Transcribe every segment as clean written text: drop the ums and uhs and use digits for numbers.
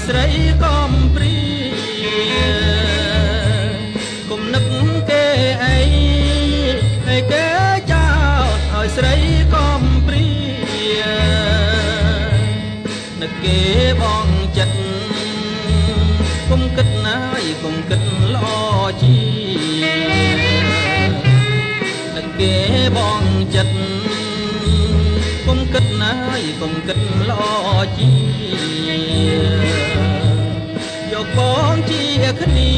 ស្រីកំព្រាគុំនឹកគេអីឲ្យគេចោលឲ្យស្រីកំព្រានឹកគេបងចិត្តគុំគិតណាយគុំគិតល្អជានឹកគេបងចិត្តគុំគិតណាយគុំគិតល្អជាយកបងជាគ្នា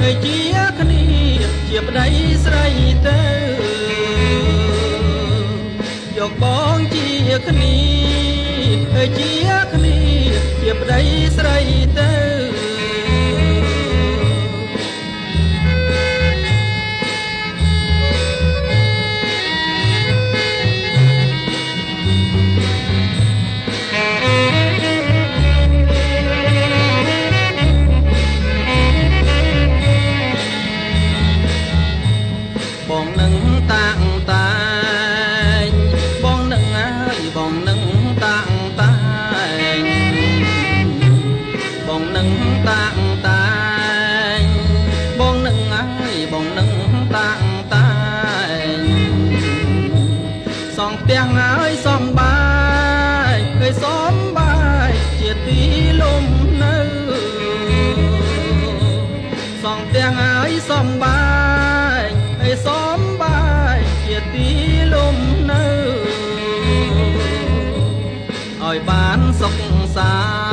ហើយជាគ្នាជាប្តីស្រីទៅយកបងជាគ្នាហើយជាគ្នាជាប្តីស្រីទៅបងនឹងតាំងតែងបងនឹងហើយបងនឹងតាំងតែងបងនឹងតាំងតែងបងនឹងហើយបងនឹងតាំងតែងសងផ្ទះហើយសំបាយហើយសំបាយជាទីលំនៅសងផ្ទះហើយសំបាយឲ្យសំបាយជាទីលំនៅឲ្យបានសុខសា